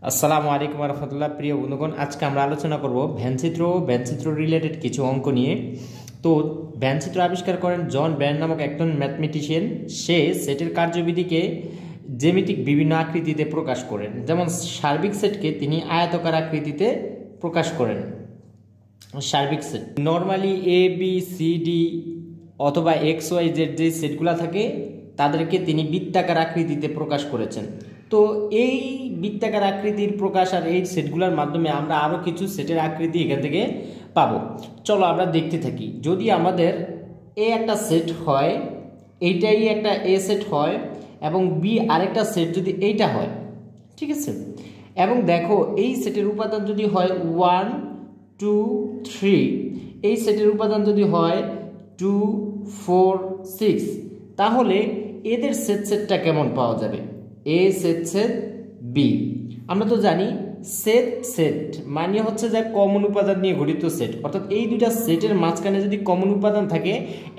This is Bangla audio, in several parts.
আসসালামু আলাইকুম রহমতুল্লাহ। প্রিয় বন্ধুগণ, আজকে আমরা আলোচনা করব ভ্যানচিত্র রিলেটেড কিছু অঙ্ক নিয়ে। তো ভ্যানচিত্র আবিষ্কার করেন জন ব্যান নামক একজন ম্যাথমেটিশিয়ান। সে সেটের কার্যবিধিকে জ্যামিতিক বিভিন্ন আকৃতিতে প্রকাশ করেন। যেমন সার্বিক সেটকে তিনি আয়তাকার আকৃতিতে প্রকাশ করেন। সার্বিক set normally A B C D অথবা এক্স ওয়াই জেড যে সেটগুলো থাকে তাদেরকে তিনি বৃত্তাকার আকৃতিতে প্রকাশ করেছেন। তো এই বৃত্তাকার আকৃতির প্রকাশ আর এই সেটগুলোর মাধ্যমে আমরা আরও কিছু সেটের আকৃতি এখান থেকে পাবো। চলো আমরা দেখতে থাকি। যদি আমাদের এ একটা সেট হয়, এইটাই একটা এ সেট হয়, এবং বি আরেকটা সেট যদি এইটা হয়, ঠিক আছে, এবং দেখো এই সেটের উপাদান যদি হয় 1 2 3, এই সেটের উপাদান যদি হয় 2 4 6, তাহলে এদের সেটটা কেমন পাওয়া যাবে? এ সেট বি। আমরা তো জানি সেট মানে হচ্ছে যে কমন উপাদান নিয়ে গঠিত সেট, অর্থাৎ এই দুইটা সেটের মাঝখানে যদি কমন উপাদান থাকে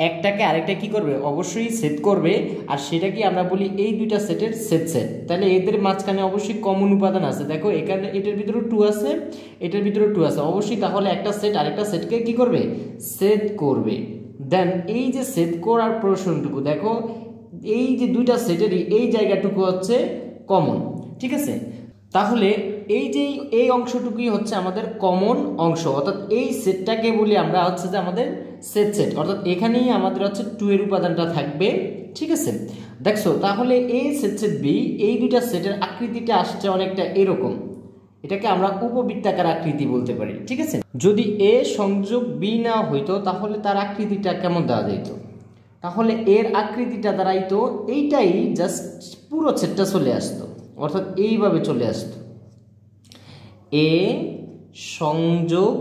একটাকে আরেকটা কি করবে? অবশ্যই সেট করবে। আর সেটা কি আমরা বলি এই দুইটা সেটের সেট। তাহলে এদের মাঝখানে অবশ্যই কমন উপাদান আছে। দেখো এখানে এটার ভিতরে 2 আছে, এটার ভিতরে 2 আছে, অবশ্যই তাহলে একটা সেট আরেকটা সেটকে কি করবে? সেট করবে। দেন এই যে সেট করার প্রশ্নটুকু দেখো, এই যে দুইটা সেটেরই এই জায়গাটুকু হচ্ছে কমন, ঠিক আছে। তাহলে এই যে এই অংশটুকুই হচ্ছে আমাদের কমন অংশ, অর্থাৎ এই সেটটাকে বলি আমরা হচ্ছে যে আমাদের সেট, অর্থাৎ এখানেই আমাদের হচ্ছে 2 এর উপাদানটা থাকবে, ঠিক আছে। দেখছো তাহলে এই সেট বি, এই দুইটা সেটের আকৃতিটা আসছে অনেকটা এরকম। এটাকে আমরা উপবৃত্তাকার আকৃতি বলতে পারি, ঠিক আছে। যদি এ সংযোগ বি না হইতো তাহলে তার আকৃতিটা কেমন দেওয়া যেত? তাহলে এর আকৃতিটা দাঁড়াইতো এইটাই, জাস্ট পুরো সেটটা চলে আসতো, অর্থাৎ এইভাবে চলে আসতো এ সংযোগ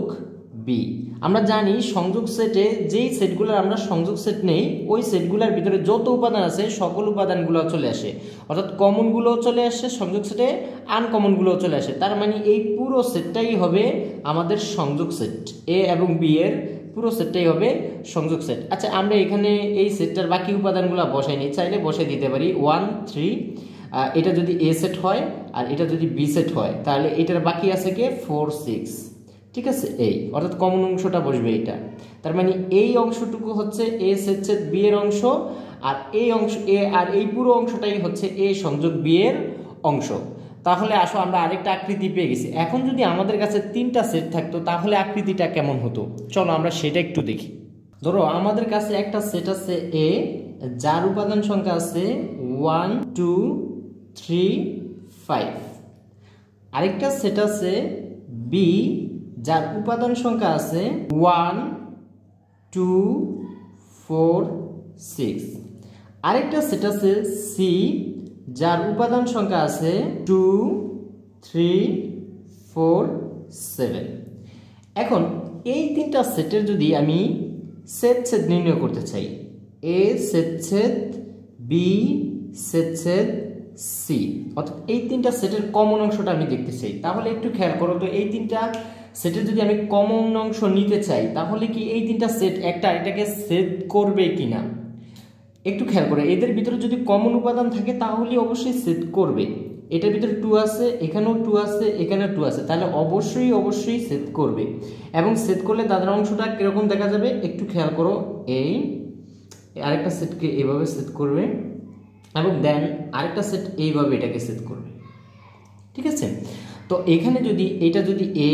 বি। আমরা জানি সংযোগ সেটে যেই সেটগুলোর আমরা সংযোগ সেট নেই ওই সেটগুলোর ভিতরে যত উপাদান আছে সকল উপাদানগুলো চলে আসে, অর্থাৎ কমনগুলোও চলে আসে সংযোগ সেটে, আনকমনগুলোও চলে আসে। তার মানে এই পুরো সেটটাই হবে আমাদের সংযোগ সেট। এ এবং বি এর পুরো সেটটাই হবে সংযোগ সেট। আচ্ছা, আমরা এখানে এই সেটটার বাকি উপাদানগুলো বসাই নিই, চাইলে বসাই দিতে পারি 1 3। এটা যদি এ সেট হয় আর এটা যদি বি সেট হয় তাহলে এটার বাকি আছে কে 4 6, ঠিক আছে। এই অর্থাৎ কমন অংশটা বসবে এটা। তার মানে এই অংশটুকু হচ্ছে এ সেট বি এর অংশ, আর এই অংশ এ আর এই পুরো অংশটাই হচ্ছে এ সংযোগ বি এর অংশ। তাহলে আসো আমরা আরেকটা আকৃতি পেয়ে গেছি। এখন যদি আমাদের কাছে 3টা সেট থাকতো তাহলে আকৃতিটা কেমন হতো? চলো আমরা সেটা একটু দেখি। ধরো আমাদের কাছে একটা সেট আছে এ, যার উপাদান সংখ্যা আছে 1 2 3 5। আরেকটা সেট আছে বি, যার উপাদান সংখ্যা আছে 1 2 4 6। আরেকটা সেট আছে সি, যার উপাদান সংখ্যা আছে 2 3 4 7। এখন এই 3টা সেটের যদি আমি সেট নির্ণয় করতে চাই, এ সেট বি সেট সি, অর্থাৎ এই 3টা সেটের কমন অংশটা আমি দেখতে চাই, তাহলে একটু খেয়াল করো তো এই 3টা সেটের যদি আমি কমন অংশ নিতে চাই তাহলে কি এই 3টা সেট একটা এটাকে সেট করবে কিনা? একটু খেয়াল করে, এদের ভিতরে যদি কমন উপাদান থাকে তাহলে অবশ্যই সেট করবে। এটার ভিতরে 2 আছে, এখানেও 2 আছে, এখানেও 2 আছে, তাহলে অবশ্যই সেট করবে। এবং সেট করলে তাদের অংশটা কিরকম দেখা যাবে একটু খেয়াল করো। এই আরেকটা সেটকে এইভাবে সেট করবে, এবং দেন আরেকটা সেট এইভাবে এটাকে সেট করবে, ঠিক আছে। তো এখানে যদি এটা যদি এ,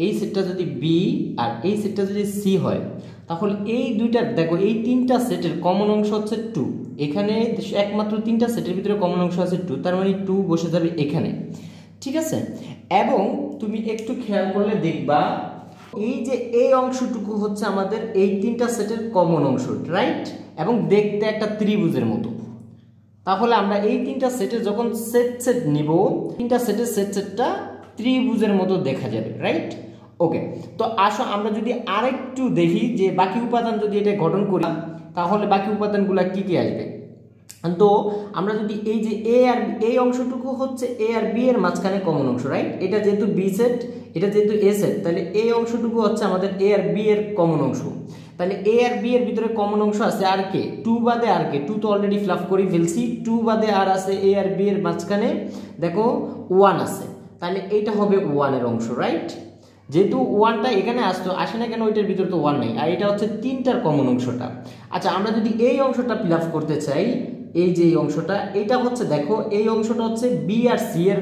এই সেটটা যদি বি, আর এই সেটটা যদি সি হয়, তাহলে এই দুইটা দেখো এই 3টা সেটের কমন অংশ হচ্ছে 2। এখানে একমাত্র 3টা সেটের ভিতরে কমন অংশ আছে 2, তার মানে 2 বসে যাবে এখানে, ঠিক আছে। এবং তুমি একটু খেয়াল করলে দেখবা এই যে এই অংশটুকু হচ্ছে আমাদের এই 3টা সেটের কমন অংশ, রাইট, এবং দেখতে একটা ত্রিভুজের মতো। তাহলে আমরা এই 3টা সেটের যখন সেট নিব, 3টা সেটের সেটটা ত্রিভুজের মতো দেখা যাবে, রাইট। ওকে, তো আসো আমরা যদি আরেকটু দেখি যে বাকি উপাদান যদি এটা গঠন করি তাহলে বাকি উপাদানগুলো কি কি আসবে। তো আমরা যদি এই যে এ আর এই অংশটুকু হচ্ছে এ আর বি এর মাঝখানে কমন অংশ, রাইট। এটা যেহেতু বি সেট, এটা যেহেতু এ সেট, তাহলে এই অংশটুকু হচ্ছে আমাদের এ আর বি এর কমন অংশ। তাহলে এ আর বি এর ভিতরে কমন অংশ আছে আর কে? 2 বাদে আর কে? 2 তো অলরেডি ফিল আপ করে ফেলছি। 2 বাদে আর আছে এ আর বি এর মাঝখানে দেখো 1 আছে। তাহলে এইটা হবে ওয়ানের অংশ, রাইট? যেহেতু ওয়ানটা এখানে আসে না কেন, ওইটার ভিতরে তো ওয়ান নেই, আর এটা হচ্ছে তিনটার কমন অংশটা। আচ্ছা, আমরা যদি এই অংশটা ফিল আপ করতে চাই, এই যে এই অংশটা, এটা হচ্ছে দেখো এই অংশটা হচ্ছে বি আর সি এর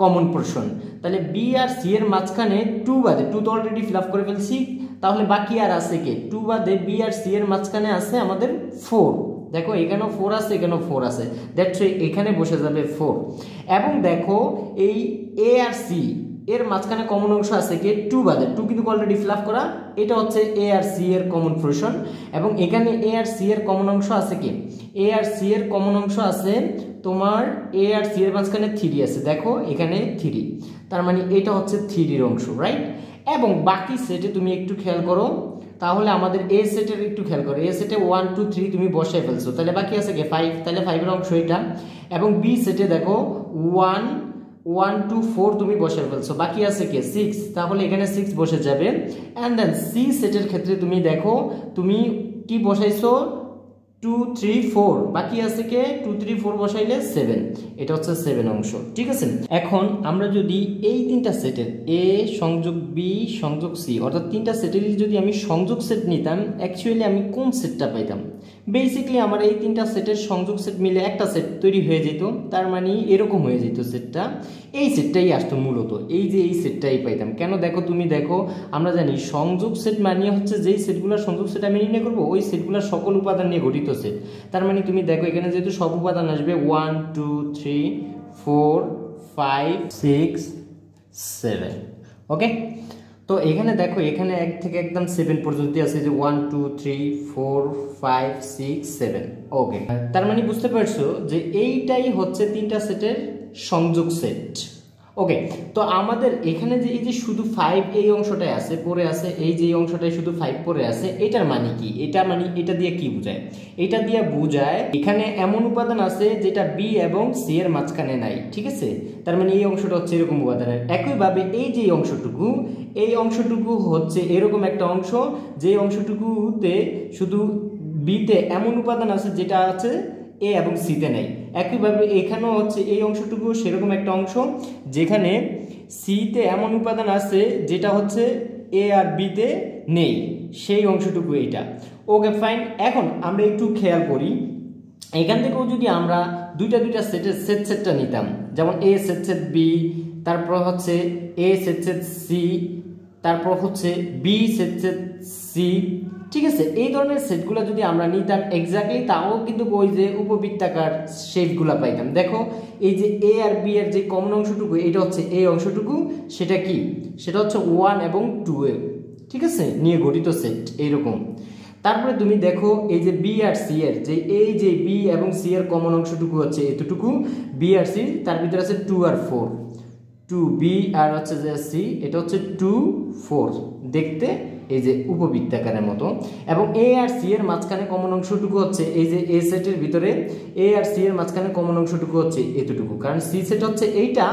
কমন পোর্শন। তাহলে বি আর সি এর মাঝখানে টু বাদে, টু তো অলরেডি ফিল আপ করে ফেলছি, তাহলে বাকি আর আছে কে? টু বাদে বি আর সি এর মাঝখানে আছে আমাদের 4। দেখো এখানেও 4 আছে, এখানেও 4 আছে, দ্যাটস এখানে বসে যাবে 4। এবং দেখো এই এ আর সি এর মাঝখানে কমন অংশ আছে কি? 2 বাদে, 2 কিন্তু অলরেডি ফিল আপ করা, এটা হচ্ছে এ আর সি এর কমন পোর্শন। এবং এখানে এ আর সি এর কমন অংশ আছে কি? এ আর সি এর কমন অংশ আছে তোমার এ আর সি এর মাঝখানে 3 আছে, দেখো এখানে 3, তার মানে এটা হচ্ছে 3 এর অংশ, রাইট? এবং বাকি সেটে তুমি একটু খেয়াল করো, তাহলে আমাদের এ সেটের একটু খেয়াল করো, এ সেটে 1 2 3 তুমি বসায় ফেলছো, তাহলে বাকি আছে কি 5, তাহলে 5 এর অংশ এটা। এবং বি সেটে দেখো 1 1 2 4 তুমি বসে ফেলছো, বাকি আছে কি 6, তাহলে এখানে 6 বসে যাবে। এন্ড দেন সি সেটের ক্ষেত্রে তুমি দেখো তুমি কি বসাইছো 2 3 4, বাকি আছে কে 2 3 4 বসাইলে 7, এটা হচ্ছে 7 অংশ, ঠিক আছে? এখন আমরা যদি এই তিনটা সেটের এ সংযোগ বি সংযোগ সি অর্থাৎ তিনটা সেটেরই যদি আমি সংযোগ সেট নিতাম, অ্যাকচুয়ালি আমি কোন সেটটা পাইতাম? বেসিক্যালি আমার এই তিনটা সেটের সংযোগ সেট মিলে একটা সেট তৈরি হয়ে যেত, তার মানে এরকম হয়ে যেত সেটটা, এই সেটটাই আসতো মূলত, এই যে এই সেটটাই পাইতাম। কেন? দেখো তুমি দেখো, আমরা জানি সংযোগ সেট মানে হচ্ছে যেই সেটগুলোর সংযোগ সেট আমি নির্ণয় করবো ওই সেটগুলোর সকল উপাদান নিয়ে গঠিত সেট। তার মানে তুমি দেখো এখানে যেহেতু সব উপাদান আসবে 1 2 3 4 5 6 7, ওকে? তো এখানে দেখো এখানে 1 থেকে একদম 7 পর্যন্ত আছে, যে 1 2 3 4 5 6 7, ওকে? তার মানে বুঝতে পারছো যে এইটাই হচ্ছে তিনটা সেটের সংযোগ সেট, ওকে? তো আমাদের এখানে যে এই যে শুধু 5 এই অংশটাই আছে পড়ে আছে, এই যে এই অংশটাই শুধু 5 পড়ে আছে, এটার মানে কি? এটা মানে এটা দিয়ে কি বোঝায়? এটা দিয়ে বোঝায় এখানে এমন উপাদান আছে যেটা বি এবং সি এর মাঝখানে নাই, ঠিক আছে? তার মানে এই অংশটা হচ্ছে এরকম উপাদানের। একইভাবে এই যে অংশটুকু, এই অংশটুকু হচ্ছে এরকম একটা অংশ, যে অংশটুকুতে শুধু বিতে এমন উপাদান আছে যেটা আছে এ এবং সিতে নাই। একইভাবে এখানেও হচ্ছে এই অংশটুকু সেরকম একটা অংশ যেখানে সিতে এমন উপাদান আছে যেটা হচ্ছে এ আর বিতে নেই, সেই অংশটুকু এইটা, ওকে ফাইন। এখন আমরা একটু খেয়াল করি, এখান থেকেও যদি আমরা দুইটা সেটের সেটটা নিতাম, যেমন এ সেট বি, তারপর হচ্ছে এ সেট সি, তারপর হচ্ছে বি সেট সি, ঠিক আছে? এই ধরনের সেটগুলো যদি আমরা নিতাম এক্স্যাক্টলি, তাও কিন্তু ওই যে উপবৃত্তাকার শেপগুলো পাইতাম। দেখো এই যে এ আর বি এর যে কমন অংশটুকু, এটা হচ্ছে এই অংশটুকু, সেটা কি? সেটা হচ্ছে 1 এবং 2 এর, ঠিক আছে, নিয়ে গঠিত সেট এইরকম। তারপরে তুমি দেখো এই যে বি আর সি এর যে এই যে বি এবং সি এর কমন অংশটুকু হচ্ছে এতটুকু, বি আর সি, তার ভিতরে আছে 2 আর 4, 2 বি আর হচ্ছে যে সি, এটা হচ্ছে 2 4, দেখতে এই যে উপবৃত্তাকারের মতো। এবং এ আর সি এর মাঝখানে কমন অংশটুকু হচ্ছে এই যে এ সেটের ভিতরে এ আর সি এর মাঝখানে কমন অংশটুকু হচ্ছে এতটুকু, কারণ সি সেট হচ্ছে এইটা,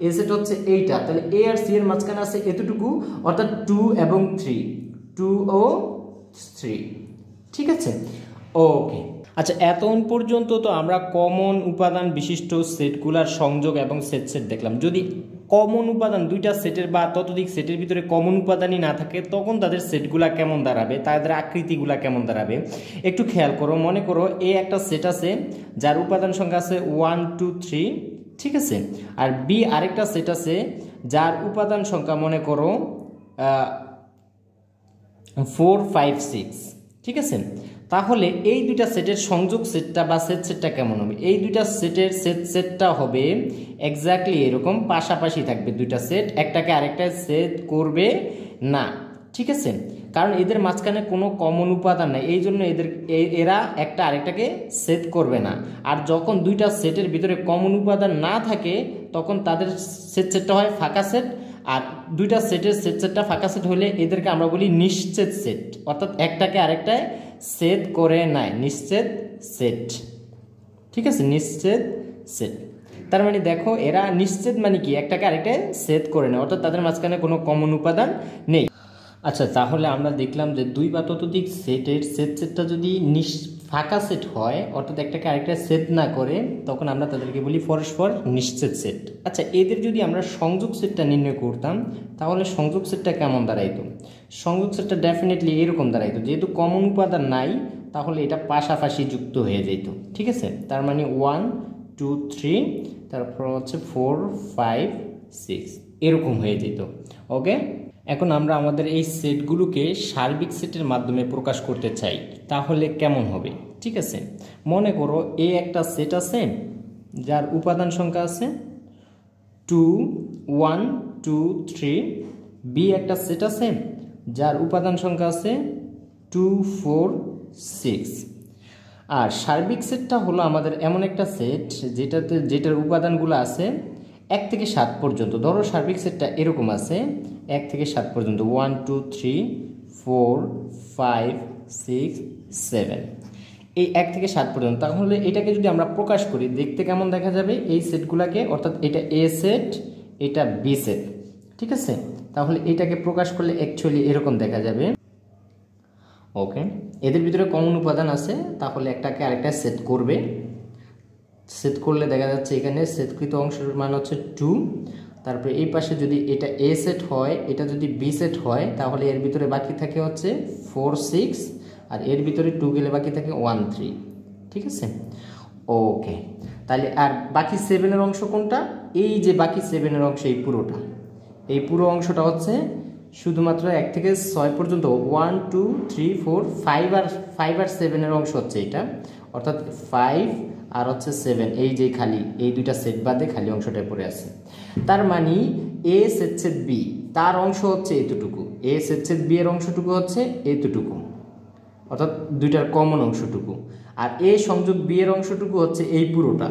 এ সেট হচ্ছে এইটা, তাহলে এ আর সি এর মাঝখানে আছে এতটুকু, অর্থাৎ 2 এবং 3, 2 ও 3, ঠিক আছে? ওকে, আচ্ছা এতক্ষণ পর্যন্ত তো আমরা কমন উপাদান বিশিষ্ট সেটগুলার সংযোগ এবং সেট দেখলাম। যদি কমন উপাদান দুইটা সেটের বা ততোধিক সেটের ভিতরে কমন উপাদানই না থাকে, তখন তাদের সেটগুলা কেমন দাঁড়াবে, তাদের আকৃতিগুলা কেমন দাঁড়াবে একটু খেয়াল করো। মনে করো এ একটা সেট আছে যার উপাদান সংখ্যা আছে 1 2 3, ঠিক আছে? আর বি আরেকটা সেট আছে যার উপাদান সংখ্যা মনে করো 4 5 6, ঠিক আছে? তাহলে এই দুইটা সেটের সংযোগ সেটটা বা সেটটা কেমন হবে? এই দুইটা সেটের সেটটা হবে এক্স্যাক্টলি এরকম, পাশাপাশি থাকবে দুইটা সেট, একটাকে আরেকটা সেট করবে না, ঠিক আছে? কারণ এদের মাঝখানে কোনো কমন উপাদান নাই, এই জন্য এরা একটা আরেকটাকে সেট করবে না। আর যখন দুইটা সেটের ভিতরে কমন উপাদান না থাকে তখন তাদের সেটটা হয় ফাঁকা সেট, আর দুইটা সেটের সেটটা ফাঁকা সেট হলে এদেরকে আমরা বলি নিশ্চিত সেট, অর্থাৎ একটাকে আরেকটায় সেট করে নেয়, নিশ্চিত সেট, ঠিক আছে? নিশ্চিত সেট, তার মানে দেখো এরা নিশ্চিত মানে কি, একটাকে আরেকটায় সেট করে নেয়, অর্থাৎ তাদের মাঝখানে কোনো কমন উপাদান নেই। আচ্ছা, তাহলে আমরা দেখলাম যে দুই বা ততোধিক সেটের সেটটা যদি ফাঁকা সেট হয়, অর্থাৎ একটাকে আরেকটা সেট না করে, তখন আমরা তাদেরকে বলি পরস্পর নিশ্চিত সেট। আচ্ছা, এদের যদি আমরা সংযোগ সেটটা নির্ণয় করতাম, তাহলে সংযোগ সেটটা কেমন দাঁড়াইতো? সংযোগ সেটটা ডেফিনেটলি এরকম দাঁড়াইতো, যেহেতু কমন উপাদান নাই তাহলে এটা পাশাপাশি যুক্ত হয়ে যেত। ঠিক আছে, তার মানে 1 2 3, তারপর হচ্ছে 4 5 6 এরকম হয়ে যেত। ওকে, এখন আমরা আমাদের এই সেটগুলোকে সার্বিক সেটের মাধ্যমে প্রকাশ করতে চাই, তাহলে কেমন হবে? ঠিক আছে, মনে করো এ একটা সেট আছে যার উপাদান সংখ্যা আছে 2 1 2 3, বি একটা সেট আছে যার উপাদান সংখ্যা আছে 2 4 6। আর সার্বিক সেটটা হলো আমাদের এমন একটা সেট যেটার উপাদানগুলো আছে 1 থেকে 7 পর্যন্ত। ধরো সার্বিক সেটটা এরকম আছে 1 থেকে 7 পর্যন্ত, 1 2 3 4 5 6 7, এই 1 থেকে 7 পর্যন্ত। তাহলে এটাকে যদি আমরা প্রকাশ করি, দেখতে কেমন দেখা যাবে এই সেটগুলোকে? অর্থাৎ এটা এ সেট, এটা বি সেট। ঠিক আছে, তাহলে এটাকে প্রকাশ করলে অ্যাকচুয়ালি এরকম দেখা যাবে। ওকে, এদের ভিতরে কমন উপাদান আছে, তাহলে একটাকে আরেকটা সেট করবে। সেট করলে দেখা যাচ্ছে এখানে সেটকৃত অংশের মান হচ্ছে 2। তারপরে এই পাশে যদি এটা এ সেট হয়, এটা যদি বি সেট হয়, তাহলে এর ভিতরে বাকি থাকে হচ্ছে 4 6, আর এর ভিতরে 2 গেলে বাকি থাকে 1 3। ঠিক আছে, ওকে। তাহলে আর বাকি 7-এর অংশ কোনটা? এই যে বাকি 7-এর অংশ, এই পুরোটা, এই পুরো অংশটা হচ্ছে শুধুমাত্র 1 থেকে 6 পর্যন্ত, 1 2 3 4 5 আর 7-এর অংশ হচ্ছে এটা, অর্থাৎ 5 আর হচ্ছে 7, এই যে খালি এই দুইটা সেট বাদে খালি অংশটা পড়ে আছে। তার মানে এ সেট বি, তার অংশ হচ্ছে এতটুকু, এ সেট বি এর অংশটুকু হচ্ছে এতটুকু, অর্থাৎ দুইটার কমন অংশটুকু। আর এ সংযোগ বি এর অংশটুকু হচ্ছে এই পুরোটা,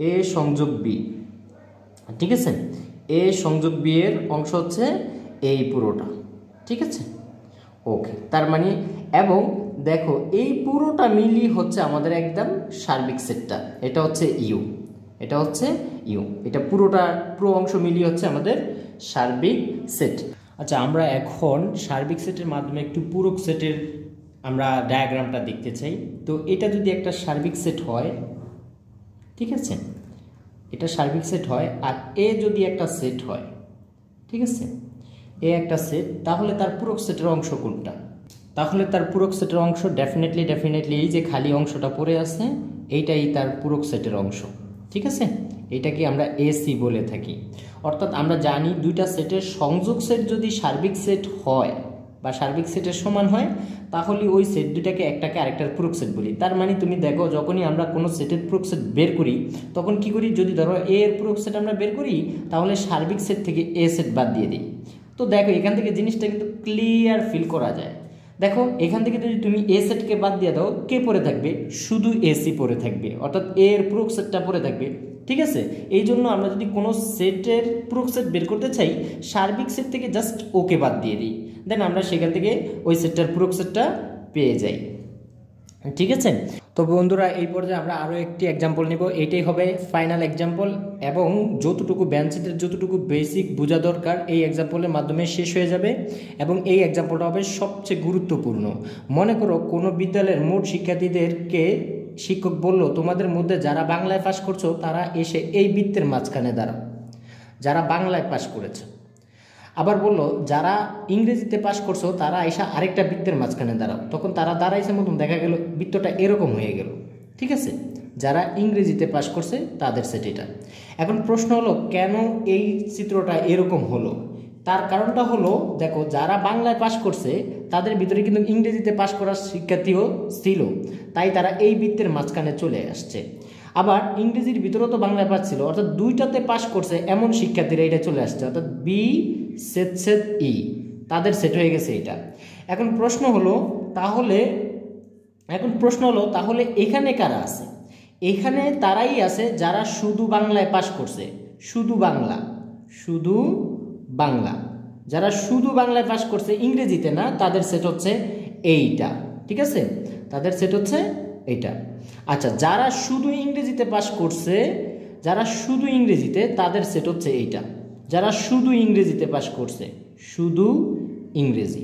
এ সংযোগ বি। ঠিক আছে, এ সংযোগ বি এর অংশ হচ্ছে এই পুরোটা। ঠিক আছে, ওকে। তার মানে এবং দেখো এই পুরোটা মিলিয়ে হচ্ছে আমাদের একদম সার্বিক সেটটা, এটা হচ্ছে ইউ, এটা হচ্ছে ইউ, এটা পুরো অংশ মিলিয়ে হচ্ছে আমাদের সার্বিক সেট। আচ্ছা, আমরা এখন সার্বিক সেটের মাধ্যমে একটু পূরক সেটের আমরা ডায়াগ্রামটা দেখতে চাই। তো এটা যদি একটা সার্বিক সেট হয়, ঠিক আছে, এটা সার্বিক সেট হয়, আর এ যদি একটা সেট হয়, ঠিক আছে, এ একটা সেট, তাহলে তার পূরক সেটের অংশ কোনটা? তাহলে তার পূরক সেটের অংশ ডেফিনেটলি এই যে খালি অংশটা পড়ে আছে, এইটাই তার পূরক সেটের অংশ। ঠিক আছে, এটাকে আমরা এসি বলে থাকি। অর্থাৎ আমরা জানি দুইটা সেটের সংযোগ সেট যদি সার্বিক সেট হয় বা সার্বিক সেটের সমান হয়, তাহলে ওই সেট দুটাকে একটাকে আরেকটার পূরক সেট বলি। তার মানে তুমি দেখো, যখনই আমরা কোনো সেটের পূরক সেট বের করি, তখন কি করি? যদি ধরো এ এর পূরক সেট আমরা বের করি, তাহলে সার্বিক সেট থেকে এ সেট বাদ দিয়ে দিই। তো দেখো এখান থেকে জিনিসটা কিন্তু ক্লিয়ার ফিল করা যায়। দেখো এখান থেকে যদি তুমি এ সেটকে বাদ দিয়ে দাও, কে পড়ে থাকবে? শুধু এসি পড়ে থাকবে, অর্থাৎ এর পূরক সেটটা পড়ে থাকবে। ঠিক আছে, এই জন্য আমরা যদি কোনো সেটের পূরক সেট বের করতে চাই, সার্বিক সেট থেকে জাস্ট ওকে বাদ দিয়ে দিই, দেন আমরা সেখান থেকে ওই সেটটার পূরক সেটটা পেয়ে যাই। ঠিক আছে, তো বন্ধুরা এই পর্যায়ে আমরা আরও একটি এক্সাম্পল নিব, এইটাই হবে ফাইনাল এক্সাম্পল, এবং যতটুকু বেঞ্চিটের যতটুকু বেসিক বোঝা দরকার এই এক্সাম্পলের মাধ্যমে শেষ হয়ে যাবে, এবং এই এক্সাম্পলটা হবে সবচেয়ে গুরুত্বপূর্ণ। মনে করো কোনো বিদ্যালয়ের মোট শিক্ষার্থীদেরকে শিক্ষক বলল, তোমাদের মধ্যে যারা বাংলায় পাস করছো তারা এসে এই বৃত্তের মাঝখানে দাঁড়াও, যারা বাংলায় পাস করেছে। আবার বললো যারা ইংরেজিতে পাস করছো তারা এসে আরেকটা বৃত্তের মাঝখানে দাঁড়াও, তখন তারা দাঁড়াইছে মতন দেখা গেল বৃত্তটা এরকম হয়ে গেল। ঠিক আছে, যারা ইংরেজিতে পাস করছে তাদের সেট এটা। এখন প্রশ্ন হলো কেন এই চিত্রটা এরকম হলো? তার কারণটা হলো, দেখো যারা বাংলায় পাস করছে তাদের ভিতরে কিন্তু ইংরেজিতে পাস করার শিক্ষার্থীও ছিল, তাই তারা এই বৃত্তের মাঝখানে চলে আসছে। আবার ইংরেজির ভিতরেও তো বাংলায় পাস ছিল, অর্থাৎ দুইটাতে পাস করছে এমন শিক্ষার্থীরা এটা চলে আসছে, অর্থাৎ বি সেট ই, তাদের সেট হয়ে গেছে এটা। এখন প্রশ্ন হলো তাহলে এখানে কারা আছে? এখানে তারাই আছে যারা শুধু বাংলায় পাস করছে, শুধু বাংলা, যারা শুধু বাংলায় পাস করছে ইংরেজিতে না, তাদের সেট হচ্ছে এইটা। ঠিক আছে, তাদের সেট হচ্ছে এইটা। আচ্ছা, যারা শুধু ইংরেজিতে পাস করছে, যারা শুধু ইংরেজিতে, তাদের সেট হচ্ছে এইটা। যারা শুধু ইংরেজিতে পাস করছে, শুধু ইংরেজি,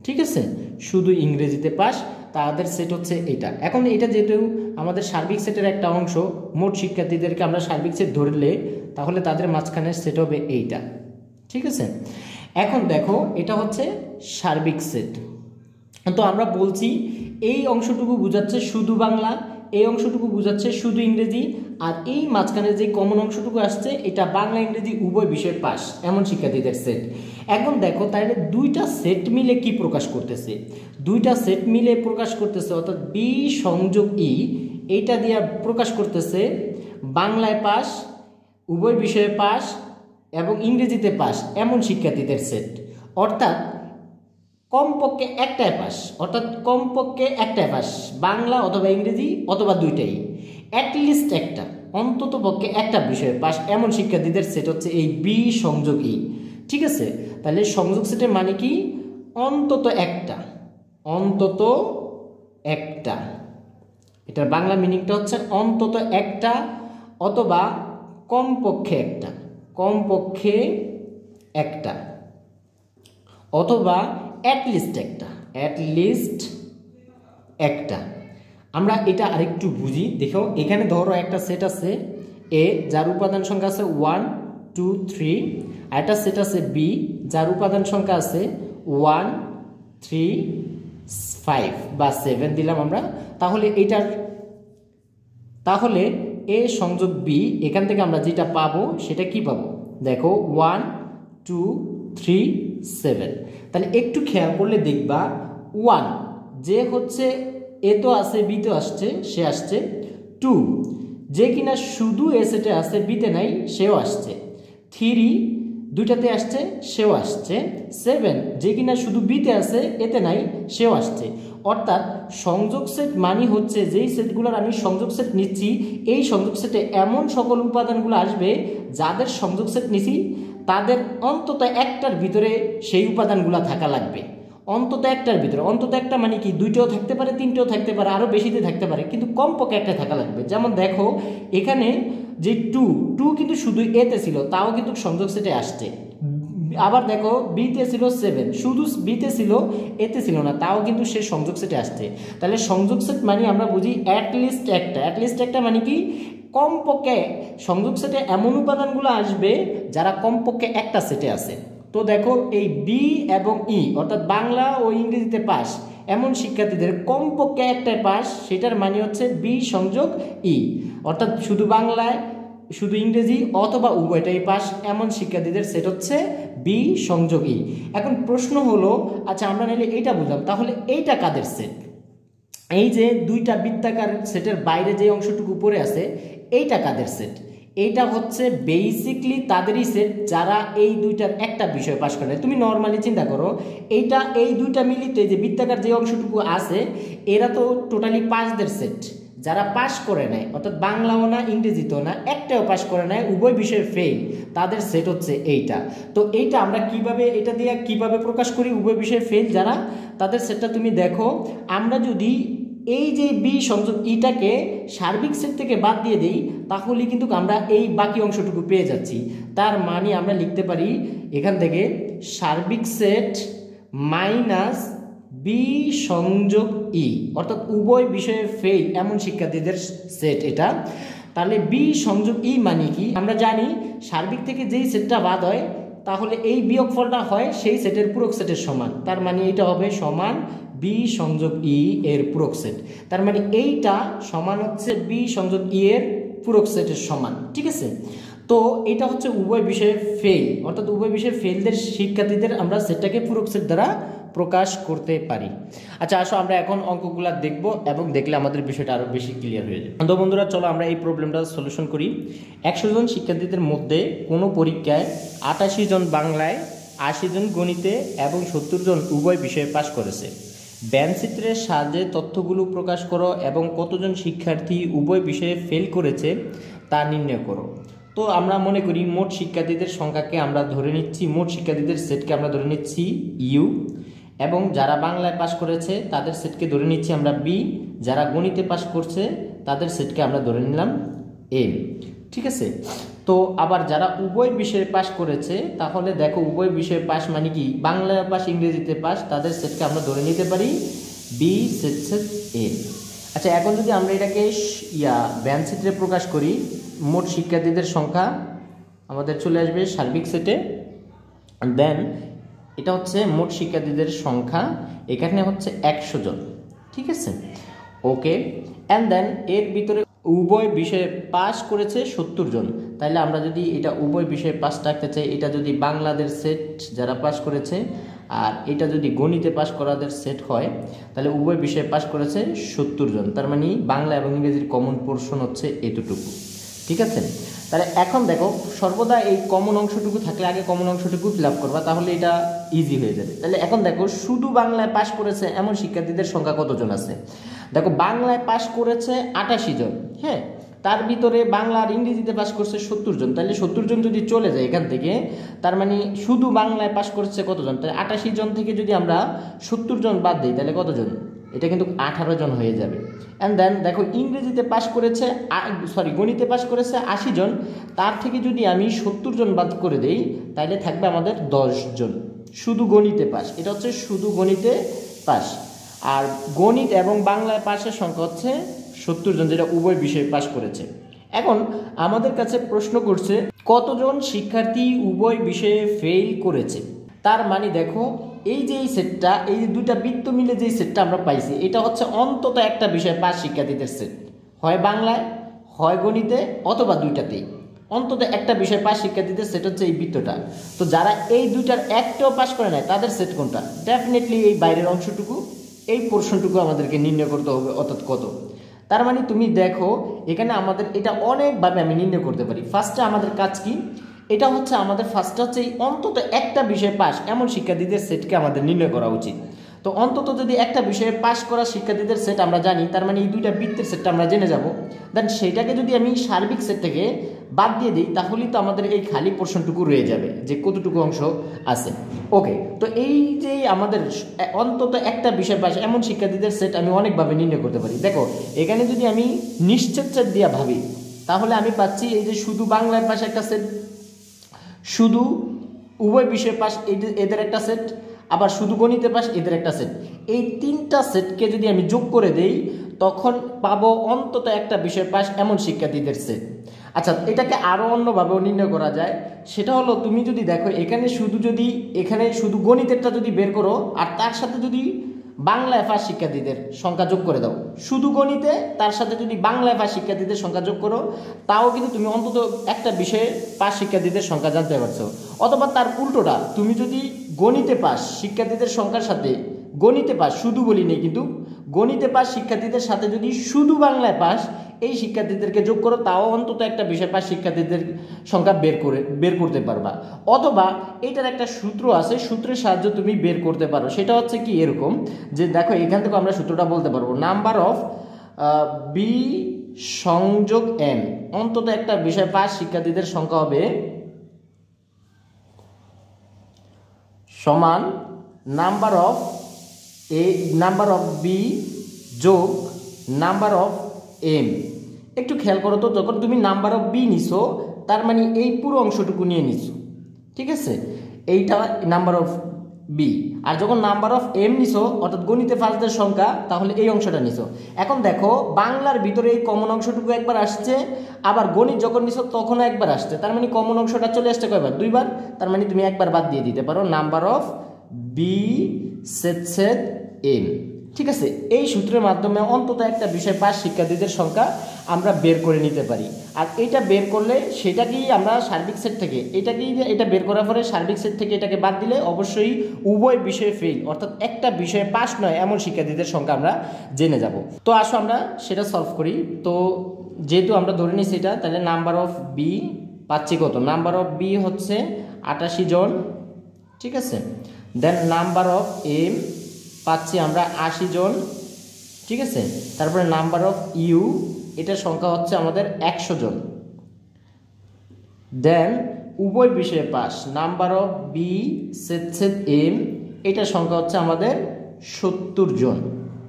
ঠিক আছে, শুধু ইংরেজিতে পাস, তাদের সেট হচ্ছে এটা। এখন এটা যেহেতু আমাদের সার্বিক সেটের একটা অংশ, মোট শিক্ষার্থীদেরকে আমরা সার্বিক সেট ধরলে তাহলে তাদের মাঝখানে সেট হবে এইটা, ঠিক আছে। এখন দেখো এটা হচ্ছে সার্বিক সেট। তো আমরা বলছি এই অংশটুকু বোঝাচ্ছে শুধু বাংলা, এই অংশটুকু বোঝাচ্ছে শুধু ইংরেজি, আর এই মাঝখানে যে কমন অংশটুকু আসছে এটা বাংলা ইংরেজি উভয় বিষয়ে পাস এমন শিক্ষার্থীদের সেট। এখন দেখো তাহলে দুইটা সেট মিলে কি প্রকাশ করতেছে, দুইটা সেট মিলে প্রকাশ করতেছে অর্থাৎ বি সংযোগ ই, এইটা দিয়ে প্রকাশ করতেছে বাংলায় পাস, উভয় বিষয়ে পাস এবং ইংরেজিতে পাস এমন শিক্ষার্থীদের সেট। অর্থাৎ কমপক্ষে একটাই পাস, অর্থাৎ কমপক্ষে একটাই পাস, বাংলা অথবা ইংরেজি অথবা দুইটাই, অ্যাটলিস্ট একটা, অন্তত পক্ষে একটা বিষয়ে পাস এমন শিক্ষার্থীদের সেট হচ্ছে এই বি সংযোগ ই, ঠিক আছে। তাহলে সংযোগ সেটের মানে কি, অন্তত একটা, অন্তত একটা, এটার বাংলা মিনিংটা হচ্ছে অন্তত একটা অথবা কমপক্ষে একটা, কমপক্ষে একটা অথবা অ্যাটলিস্ট একটা, অ্যাটলিস্ট একটা। আমরা এটা আরেকটু বুঝি, দেখো এখানে ধরো একটা সেট আছে এ যার উপাদান সংখ্যা আছে 1 2 3, আর একটা সেট আছে বি যার উপাদান সংখ্যা আছে 1 3 5 বা 7 দিলাম আমরা। তাহলে এটার, তাহলে এ সংযোগ বি, এখান থেকে আমরা যেটা পাবো সেটা কি পাবো, দেখো 1 2 3 7। তাহলে একটু খেয়াল করলে দেখবা 1 যে হচ্ছে এ তো আছে বি তো আসছে, সে আসছে। 2 যে কিনা শুধু এ সেটে আছে বিতে নাই সেও আসছে। 3 দুইটাতে আসছে সেও আসছে। 7 যে কিনা শুধু বিতে আছে এতে নাই সেও আসছে। অর্থাৎ সংযোগ সেট মানে হচ্ছে যেই সেটগুলোর আমি সংযোগ সেট নিচ্ছি এই সংযোগ সেটে এমন সকল উপাদানগুলো আসবে যাদের সংযোগ সেট নিছি তাদের অন্তত একটার ভিতরে সেই উপাদানগুলো থাকা লাগবে, অন্তত একটার ভিতরে। অন্তত একটা মানে কি, দুইটাও থাকতে পারে, তিনটেও থাকতে পারে, আরও বেশিতে থাকতে পারে, কিন্তু কমপক্ষে একটা থাকা লাগবে। যেমন দেখো এখানে যে 2 কিন্তু শুধু এতে ছিল তাও কিন্তু সংযোগ সেটে আসছে। আবার দেখো বিতে ছিল 7, শুধু বিতে ছিল এতে ছিল না তাও কিন্তু সে সংযোগ সেটে আসছে। তাহলে সংযোগ সেট মানে আমরা বুঝি অ্যাটলিস্ট একটা, অ্যাটলিস্ট একটা মানে কি কমপক্ষে সংযোগ সেটে এমন উপাদানগুলো আসবে যারা কমপক্ষে একটা সেটে আছে। তো দেখো এই বি এবং ই অর্থাৎ বাংলা ও ইংরেজিতে পাস এমন শিক্ষার্থীদের কমপক্ষে একটাই পাস, সেটার মানে হচ্ছে বি সংযোগ ই, অর্থাৎ শুধু বাংলায় শুধু ইংরেজি অথবা উভয়টাই পাস এমন শিক্ষার্থীদের সেট হচ্ছে বি সংযোগ ই। এখন প্রশ্ন হলো, আচ্ছা আমরা নিলে এইটা বুঝলাম, তাহলে এইটা কাদের সেট? এই যে দুইটা বৃত্তাকার সেটের বাইরে যে অংশটুকু উপরে আছে এইটা কাদের সেট? এইটা হচ্ছে বেসিকলি তাদেরই সেট যারা এই দুইটার একটা বিষয় পাস করে। তুমি নর্মালি চিন্তা করো এইটা এই দুইটা মিলিত যে বৃত্তাকার যে অংশটুকু আছে এরা তো টোটালি পাসদের সেট। যারা পাস করে নেয় অর্থাৎ বাংলাও না ইংরেজিতেও না একটাও পাস করে নেয়, উভয় বিষয়ে ফেল, তাদের সেট হচ্ছে এইটা। তো এইটা আমরা কিভাবে এটা দিয়ে কিভাবে প্রকাশ করি উভয় বিষয়ে ফেল যারা, তাদের সেটটা তুমি দেখো। আমরা যদি এই যে বি সংযোগ ইটাকে সার্বিক সেট থেকে বাদ দিয়ে দিই তাহলে কিন্তু আমরা এই বাকি অংশটুকু পেয়ে যাচ্ছি। তার মানে আমরা লিখতে পারি এখান থেকে সার্বিক সেট মাইনাস বি সংযোগ ই, অর্থাৎ উভয় বিষয়ে ফেল এমন শিক্ষার্থীদের সেট এটা। তাহলে বি সংযোগ ই মানে কি, আমরা জানি সার্বিক থেকে যেই সেটটা বাদ হয় তাহলে এই বিয়োগফলটা হয় সেই সেটের পূরক সেটের সমান। তার মানে এটা হবে সমান বি সংযোগ ই এর পূরক সেট। তার মানে এইটা সমান হচ্ছে বি সংযোগ ই এর পূরক সেটের সমান, ঠিক আছে। তো এটা হচ্ছে উভয় বিষয়ে ফেল, অর্থাৎ উভয় বিষয়ে ফেলদের শিক্ষার্থীদের আমরা সেটটাকে পূরক সেট দ্বারা প্রকাশ করতে পারি। আচ্ছা আসো আমরা এখন অঙ্কগুলো দেখব এবং দেখলে আমাদের বিষয়টা আরও বেশি ক্লিয়ার হয়ে যাবে। তো বন্ধুরা চলো আমরা এই প্রবলেমটা সলিউশন করি। 100 জন শিক্ষার্থীদের মধ্যে কোনো পরীক্ষায় 88 জন বাংলায়, 80 জন গণিতে এবং 70 জন উভয় বিষয়ে পাশ করেছে। ব্যানচিত্রের সাহায্যে তথ্যগুলো প্রকাশ করো এবং কতজন শিক্ষার্থী উভয় বিষয়ে ফেল করেছে তা নির্ণয় করো। তো আমরা মনে করি মোট শিক্ষার্থীদের সংখ্যাকে আমরা ধরে নিচ্ছি, মোট শিক্ষার্থীদের সেটকে আমরা ধরে নিচ্ছি ইউ, এবং যারা বাংলায় পাশ করেছে তাদের সেটকে ধরে নিচ্ছি আমরা বি, যারা গণিতে পাশ করছে তাদের সেটকে আমরা ধরে নিলাম এম, ঠিক আছে। তো আবার যারা উভয় বিষয়ে পাশ করেছে তাহলে দেখো উভয় বিষয়ে পাশ মানে কি, বাংলায় পাশ ইংরেজিতে পাশ, তাদের সেটকে আমরা ধরে নিতে পারি বি সেট এম। আচ্ছা, এখন যদি আমরা এটাকে ব্যঞ্চিত্রে প্রকাশ করি, মোট শিক্ষার্থীদের সংখ্যা আমাদের চলে আসবে সার্বিক সেটে। দেন এটা হচ্ছে মোট শিক্ষার্থীদের সংখ্যা, এখানে হচ্ছে 100 জন। ঠিক আছে, ওকে। অ্যান্ড দেন এর ভিতরে উভয় বিষয়ে পাস করেছে 70 জন। তাহলে আমরা যদি এটা উভয় বিষয়ে পাস রাখতে চাই, এটা যদি বাংলাদেশ সেট যারা পাস করেছে আর এটা যদি গণিতে পাস করাদের সেট হয়, তাহলে উভয় বিষয়ে পাস করেছে 70 জন। তার মানে বাংলা এবং ইংরেজির কমন পোর্শন হচ্ছে এতটুকু। ঠিক আছে, তাহলে এখন দেখো সর্বদা এই কমন অংশটুকু থাকলে আগে কমন অংশটুকু ফিল আপ করবা, তাহলে এটা ইজি হয়ে যাবে। তাহলে এখন দেখো শুধু বাংলায় পাস করেছে এমন শিক্ষার্থীদের সংখ্যা কতজন আছে। দেখো বাংলায় পাস করেছে 88 জন, হ্যাঁ, তার ভিতরে বাংলা আর ইংরেজিতে পাস করছে 70 জন। তাহলে 70 জন যদি চলে যায় এখান থেকে, তার মানে শুধু বাংলায় পাস করছে কতজন, তাহলে 88 জন থেকে যদি আমরা 70 জন বাদ দিই তাহলে কতজন, এটা কিন্তু 18 জন হয়ে যাবে। অ্যান্ড দেন দেখো ইংরেজিতে পাস করেছে গণিতে পাস করেছে 80 জন, তার থেকে যদি আমি 70 জন বাদ করে দেই তাহলে থাকবে আমাদের 10 জন শুধু গণিতে পাস। এটা হচ্ছে শুধু গণিতে পাস। আর গণিত এবং বাংলায় পাসের সংখ্যা হচ্ছে 70 জন, যেটা উভয় বিষয়ে পাস করেছে। এখন আমাদের কাছে প্রশ্ন করছে কতজন শিক্ষার্থী উভয় বিষয়ে ফেল করেছে। তার মানে দেখো এই যে এই সেটটা, এই যে দুইটা বৃত্ত মিলে যে সেটটা আমরা পাইছি, এটা হচ্ছে অন্তত একটা বিষয়ে পাস শিক্ষার্থীদের সেট, হয় বাংলায় হয় গণিতে অথবা দুইটাতেই অন্তত একটা বিষয় পাস শিক্ষার্থীদের সেট হচ্ছে এই বৃত্তটা। তো যারা এই দুইটার একটাও পাস করে নেয় তাদের সেট কোনটা, ডেফিনেটলি এই বাইরের অংশটুকু, এই পোর্শনটুকু আমাদেরকে নির্ণয় করতে হবে, অর্থাৎ কত। তার মানে তুমি দেখো এখানে আমাদের এটা অনেকভাবে আমি নির্ণয় করতে পারি। ফার্স্টে আমাদের কাজ কি, এটা হচ্ছে আমাদের ফার্স্ট হচ্ছে এই অন্তত একটা বিষয়ে পাস এমন শিক্ষার্থীদের সেটকে আমাদের নির্ণয় করা উচিত। তো অন্তত যদি একটা বিষয়ে পাস করা শিক্ষার্থীদের সেট আমরা জানি, তার মানে এই দুইটা বৃত্তের সেটটা আমরা জেনে যাব। দেন সেটাকে যদি আমি সার্বিক সেট থেকে বাদ দিয়ে দিই তাহলেই তো আমাদের এই খালি পোর্শনটুকু রয়ে যাবে যে কতটুকু অংশ আছে। ওকে, তো এই যে আমাদের অন্তত একটা বিষয় পাস এমন শিক্ষার্থীদের সেট আমি অনেকভাবে নির্ণয় করতে পারি। দেখো এখানে যদি আমি নিশ্চিত সেট দিয়ে ভাবি তাহলে আমি পাচ্ছি এই যে শুধু বাংলার পাশে একটা সেট, শুধু উভয় বিষয় পাস এদের একটা সেট, আবার শুধু গণিতে পাস এদের একটা সেট। এই তিনটা সেটকে যদি আমি যোগ করে দেই তখন পাবো অন্তত একটা বিষয় পাস এমন শিক্ষার্থীদের সেট। আচ্ছা, এটাকে আরও অন্যভাবেও নির্ণয় করা যায়। সেটা হলো তুমি যদি দেখো এখানে শুধু গণিতেরটা যদি বের করো আর তার সাথে যদি বাংলায় পাস শিক্ষার্থীদের সংখ্যা যোগ করে দাও, শুধু গণিতে তার সাথে যদি বাংলায় পাস শিক্ষার্থীদের সংখ্যা যোগ করো, তাও কিন্তু তুমি অন্তত একটা বিষয়ে পাস শিক্ষার্থীদের সংখ্যা জানতে পারছো। অথবা তার উল্টোটা, তুমি যদি গণিতে পাস শিক্ষার্থীদের সংখ্যার সাথে গণিতে পাস শুধু বলি নেই কিন্তু গণিতে পাস শিক্ষার্থীদের সাথে যদি শুধু বাংলায় পাস এই শিক্ষার্থীদেরকে যোগ করো, তাও অন্তত একটা বিষয় পাস শিক্ষার্থীদের সংখ্যা বের করতে পারবা। অথবা এটার একটা সূত্র আছে, সূত্রের সাহায্যে তুমি বের করতে পারো। সেটা হচ্ছে কি এরকম যে দেখো এখান থেকে আমরা সূত্রটা বলতে পারবো, নাম্বার অফ বি সংযোগ এম, অন্তত একটা বিষয় পাস শিক্ষার্থীদের সংখ্যা হবে সমান নাম্বার অফ বি যোগ নাম্বার অফ এম। একটু খেয়াল করো তো, যখন তুমি নাম্বার অফ বি নিছো তার মানে এই পুরো অংশটুকু নিয়ে নিছো, ঠিক আছে, এইটা নাম্বার অফ বি। আর যখন নাম্বার অফ এম নিছো অর্থাৎ গণিতে ফার্স্টদের সংখ্যা, তাহলে এই অংশটা নিছো। এখন দেখো বাংলার ভিতরে এই কমন অংশটুকু একবার আসছে, আবার গণিত যখন নিছো তখনও একবার আসছে, তার মানে কমন অংশটা চলে আসছে কয়বার, দুইবার। তার মানে তুমি একবার বাদ দিয়ে দিতে পারো number of B set M. ঠিক আছে, এই সূত্রের মাধ্যমে অন্তত একটা বিষয় পাস শিক্ষার্থীদের সংখ্যা আমরা বের করে নিতে পারি। আর এটা বের করলে সেটাকেই আমরা সার্বিক সেট থেকে এটা বের করার পরে সার্বিক সেট থেকে এটাকে বাদ দিলে অবশ্যই উভয় বিষয়ে ফেল অর্থাৎ একটা বিষয়ে পাস নয় এমন শিক্ষার্থীদের সংখ্যা আমরা জেনে যাব। তো আসো আমরা সেটা সলভ করি। তো যেহেতু আমরা ধরে নিই সেটা, তাহলে নাম্বার অফ বি পাচ্ছি কত, নাম্বার অফ বি হচ্ছে 88 জন, ঠিক আছে। দেন নাম্বার অফ এম পাচ্ছি আমরা 80 জন, ঠিক আছে। তারপরে নাম্বার অফ ইউ, এটার সংখ্যা হচ্ছে আমাদের 100 জন। দেন উভয় বিষয়ে pass number of B set M, এটার সংখ্যা হচ্ছে আমাদের 70 জন,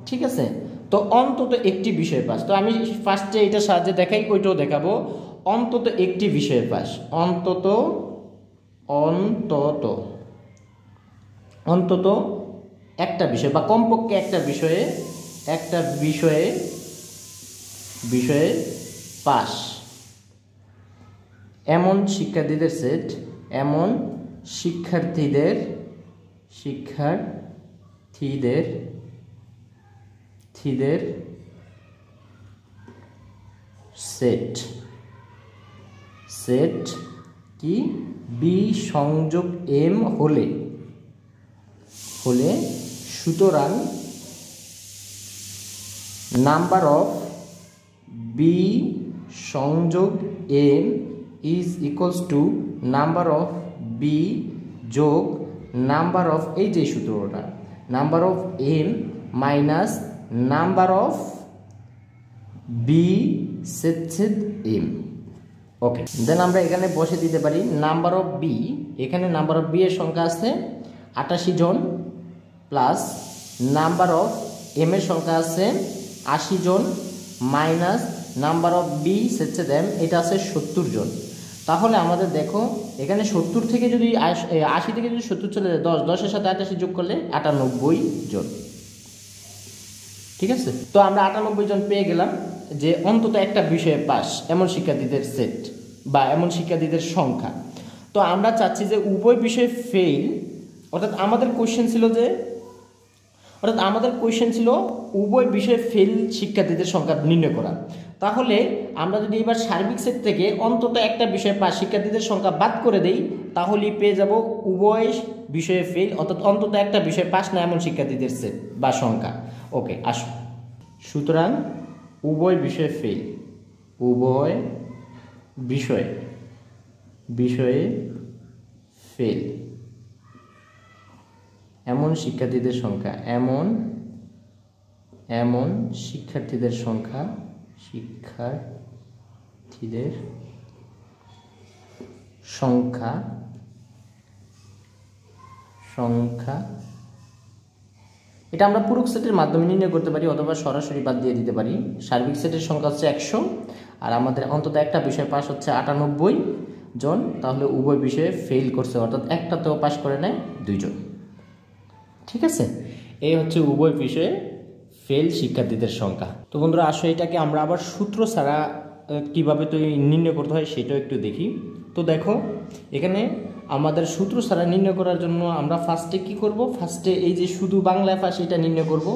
ঠিক আছে। তো অন্তত একটি বিষয়ে পাস, তো আমি ফার্স্টে এটার সাহায্যে দেখাই, ওইটাও দেখাবো। অন্তত একটি বিষয়ে পাস, অন্তত একটা বিষয় বা কমপক্ষে একটা বিষয়ে পাস এমন শিক্ষার্থীদের সেট সেট কি বি সংযোগ এম হলে সুতরাং নাম্বার অফ বি সংযোগ M is equals to number of B যোগ নাম্বার অফ, এই যে সূত্রটা, number of M minus number of B set M. Okay, then আমরা এখানে বসে দিতে পারি নাম্বার অফ বি। এখানে নাম্বার অফ বি এর সংখ্যা আছে 88 জন, প্লাস নাম্বার অফ এম এর সংখ্যা আছে 80 জন, minus number of B set M, এটা আছে 70 জন। তাহলে আমাদের দেখো এখানে 70 থেকে যদি 80 থেকে যদি 70 চলে যায়, 10 এর সাথে 88 যোগ করলে 98 জন। ঠিক আছে, তো আমরা 98 জন পেয়ে গেলাম যে অন্তত একটা বিষয়ে পাস এমন শিক্ষার্থীদের সেট বা এমন শিক্ষার্থীদের সংখ্যা। তো আমরা চাচ্ছি যে উভয় বিষয়ে ফেল, অর্থাৎ আমাদের কোয়েশ্চেন ছিল উভয় বিষয়ে ফেল শিক্ষার্থীদের সংখ্যা নির্ণয় করা। তাহলে আমরা যদি এবার সার্বিক সেট থেকে অন্তত একটা বিষয়ে পাস শিক্ষার্থীদের সংখ্যা বাদ করে দেই, তাহলেই পেয়ে যাব উভয় বিষয়ে ফেল, অর্থাৎ অন্তত একটা বিষয়ে পাস না এমন শিক্ষার্থীদের সেট বা সংখ্যা। ওকে, আসো, সুতরাং উভয় বিষয়ে ফেল এমন শিক্ষার্থীদের সংখ্যা এটা আমরা পুরুষ সেটের মাধ্যমে নির্ণয় করতে পারি, অথবা সরাসরি বাদ দিয়ে দিতে পারি। সার্বিক সেটের সংখ্যা হচ্ছে 100, আর আমাদের অন্তত একটা বিষয় পাস হচ্ছে 98 জন। তাহলে উভয় বিষয়ে ফেল করছে, অর্থাৎ একটাতেও পাস করে নেয় 2 জন। ঠিক আছে, এই হচ্ছে উভয় বিষয়ে ফেল শিক্ষার্থীদের সংখ্যা। তো বন্ধুরা আসো, এটাকে আমরা আবার সূত্র ছাড়া কীভাবে তো নির্ণয় করতে হয় সেটাও একটু দেখি। তো দেখো এখানে আমাদের সূত্র ছাড়া নির্ণয় করার জন্য আমরা ফার্স্টে কি করব, ফার্স্টে এই যে শুধু বাংলায় পাস এটা নির্ণয় করব,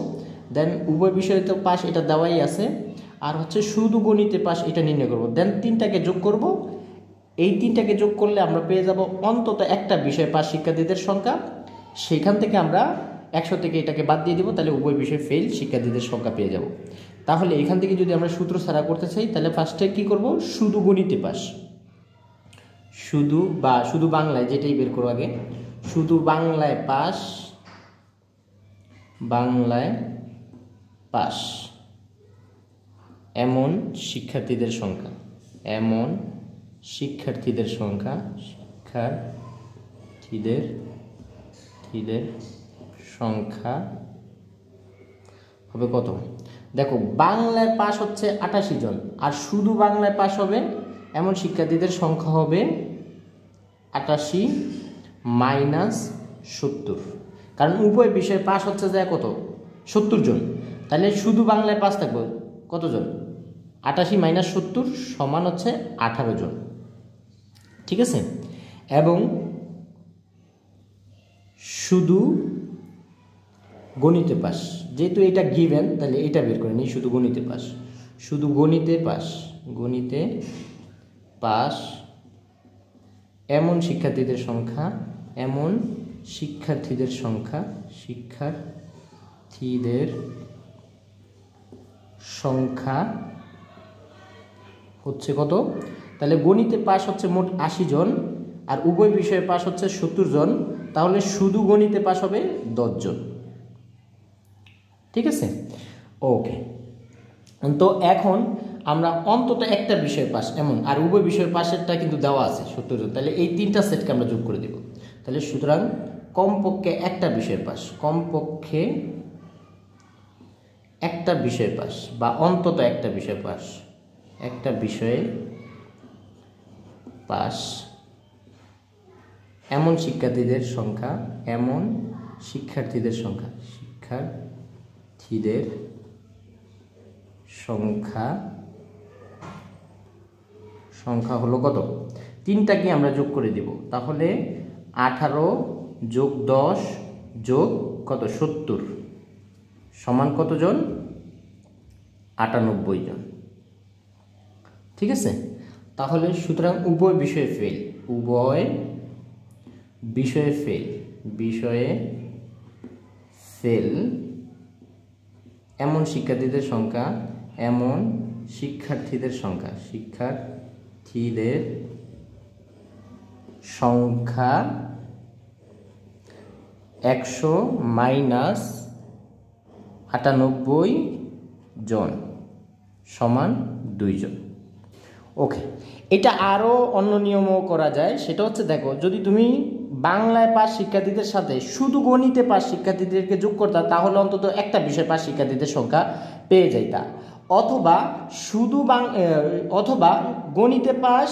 দেন উভয় বিষয়ে তো পাস এটা দেওয়াই আছে, আর হচ্ছে শুধু গণিতে পাস এটা নির্ণয় করব, দেন 3টাকে যোগ করব। এই 3টাকে যোগ করলে আমরা পেয়ে যাব অন্তত একটা বিষয় পাস শিক্ষার্থীদের সংখ্যা। সেখান থেকে আমরা 100 থেকে এটাকে বাদ দিয়ে দিব, তাহলে উভয় বিষয়ে ফেল শিক্ষার্থীদের সংখ্যা পেয়ে যাব। তাহলে এখান থেকে যদি আমরা সূত্র ছাড়া করতে চাই, তাহলে ফার্স্টে কি করব, শুধু গণিতে পাস, শুধু বাংলায়, যেটাই বের করো আগে, শুধু বাংলায় পাস এমন শিক্ষার্থীদের সংখ্যা হবে কত? দেখো বাংলায় পাস হচ্ছে 88 জন, আর শুধু বাংলায় পাস হবে এমন শিক্ষার্থীদের সংখ্যা হবে 88 মাইনাস 70, কারণ উভয় বিষয়ে পাস হচ্ছে যায় কত, 70 জন। তাহলে শুধু বাংলায় পাস থাকবে কতজন, 88 মাইনাস 70 সমান হচ্ছে 18 জন। ঠিক আছে, এবং শুধু গণিতে পাস, যেহেতু এটা গিভেন তাহলে এটা বের করে নিই, শুধু গণিতে পাস এমন শিক্ষার্থীদের সংখ্যা হচ্ছে কত, তাহলে গণিতে পাস হচ্ছে মোট 80 জন, আর উভয় বিষয়ে পাস হচ্ছে 70 জন। তাহলে শুধু গণিতে পাস হবে 10 জন। ঠিক আছে, ওকে। তো এখন আমরা অন্তত একটা বিষয়ে পাস এমন, আর উভয় বিষয়ের পাশেরটা কিন্তু দেওয়া আছে 70 জন, তাহলে এই 3টা সেটকে আমরা যোগ করে দেব। তাহলে সুতরাং কমপক্ষে একটা বিষয়ের পাস, বা অন্তত একটা বিষয়ে পাস এমন শিক্ষার্থীদের শিক্ষার্থীদের সংখ্যা হলো কত? 3টাকে আমরা যোগ করে দিব, তাহলে 18 যোগ 10 যোগ কত 70 সমান কতজন? 98 জন। ঠিক আছে, তাহলে সুতরাং উভয় বিষয়ে ফেল এমন শিক্ষার্থীদের সংখ্যা 100 মাইনাস 98 জন সমান 2 জন। ওকে, এটা আরও অন্য নিয়মও করা যায়। সেটা হচ্ছে, দেখো, যদি তুমি বাংলায় পাস শিক্ষার্থীদের সাথে শুধু গণিতে পাস শিক্ষার্থীদেরকে যোগ করতা, তাহলে অন্তত একটা বিষয় পাস শিক্ষার্থীদের সংখ্যা পেয়ে যাইতা। অথবা গণিতে পাস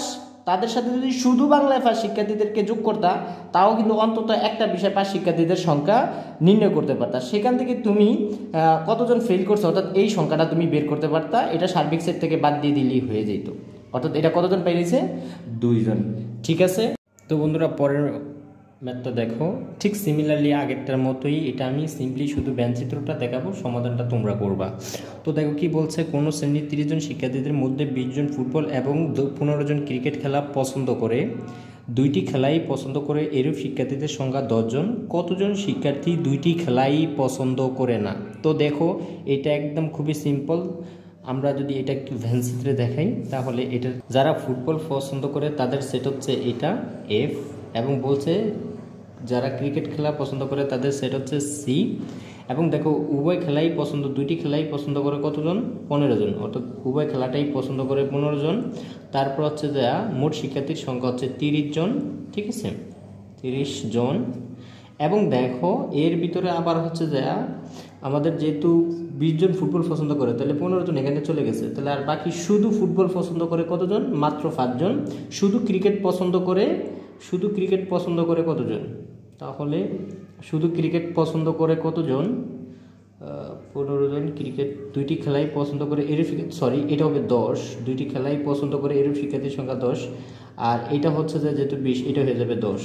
তাদের সাথে যদি শুধু বাংলায় পাস শিক্ষার্থীদেরকে যোগ করতা, তাও কিন্তু অন্তত একটা বিষয় পাস শিক্ষার্থীদের সংখ্যা নির্ণয় করতে পারতা। সেখান থেকে তুমি কতজন ফেল করছো অর্থাৎ এই সংখ্যাটা তুমি বের করতে পারতা। এটা সার্বিক সেট থেকে বাদ দিয়ে দিলেই হয়ে যেত। অর্থাৎ এটা কতজন পেয়েছে? 2 জন। ঠিক আছে, তো বন্ধুরা পরের ম্যাথটা দেখো, ঠিক সিমিলারলি আগেরটার মতোই। এটা আমি সিম্পলি শুধু ব্যঞ্চিত্রটা দেখাবো, সমাধানটা তোমরা করবা। তো দেখো কি বলছে, কোনো শ্রেণীর 30 জন শিক্ষার্থীদের মধ্যে 20 জন ফুটবল এবং 15 জন ক্রিকেট খেলা পছন্দ করে, 2টি খেলাই পছন্দ করে এরূপ শিক্ষার্থীদের সংখ্যা 10 জন। কতজন শিক্ষার্থী 2টি খেলাই পছন্দ করে না? তো দেখো এটা একদম খুবই সিম্পল। আমরা যদি এটা একটু ভ্যানচিত্রে দেখাই, তাহলে এটা যারা ফুটবল পছন্দ করে তাদের সেট হচ্ছে এটা এফ, এবং বলছে যারা ক্রিকেট খেলা পছন্দ করে তাদের সেট হচ্ছে সি। এবং দেখো উভয় খেলাই পছন্দ, 2টি খেলাই পছন্দ করে কতজন? 15 জন। অর্থাৎ উভয় খেলাটাই পছন্দ করে 15 জন। তারপর হচ্ছে যে মোট শিক্ষার্থীর সংখ্যা হচ্ছে 30 জন। ঠিক আছে, 30 জন। এবং দেখো এর ভিতরে আবার হচ্ছে যে আমাদের যেহেতু 20 জন ফুটবল পছন্দ করে, তাহলে 15 জন এখানে চলে গেছে। তাহলে আর বাকি শুধু ফুটবল পছন্দ করে কতজন? মাত্র 5 জন। শুধু ক্রিকেট পছন্দ করে কতজন? তাহলে শুধু ক্রিকেট পছন্দ করে কতজন? 15 জন। ক্রিকেট 2টি খেলাই পছন্দ করে এরূপ এটা হবে 10। 2টি খেলাই পছন্দ করে এরূপ শিক্ষার্থীর সংখ্যা 10। আর এটা হচ্ছে যে যেহেতু 20, এটা হয়ে যাবে 10।